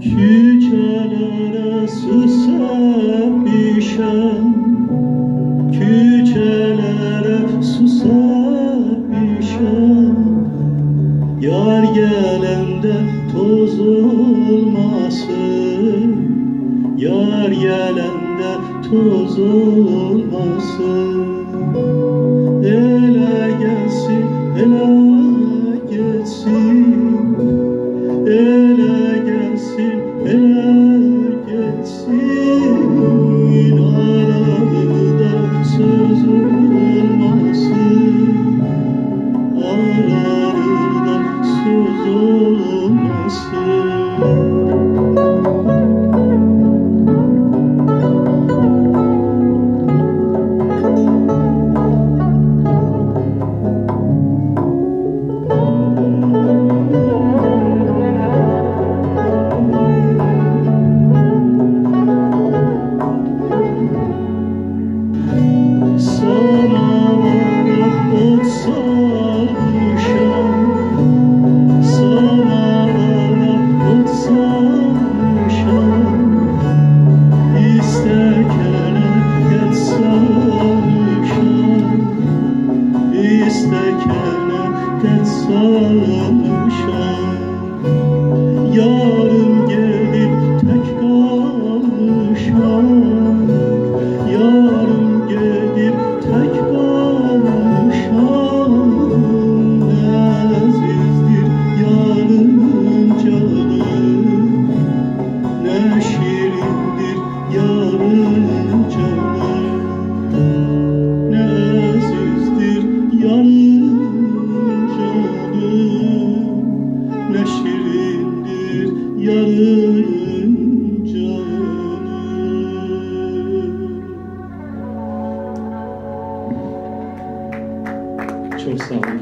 Küçelere susamışam, küçelere susamışam. Yar gelende toz olmasın, yar gelende toz olmasın. Ele gelsin, ele geçsin, ele gelsin, ele geçsin. Aramızda söz olmasın, aramızda söz olmasın. Yarın gelip tek kalmışam, yarın gelip tek kalmışam. Ne azizdir yarın canı, ne şirindir yarın canı. Ne azizdir yarın canı, ne şirindir yarın canım. Çok sağ olun.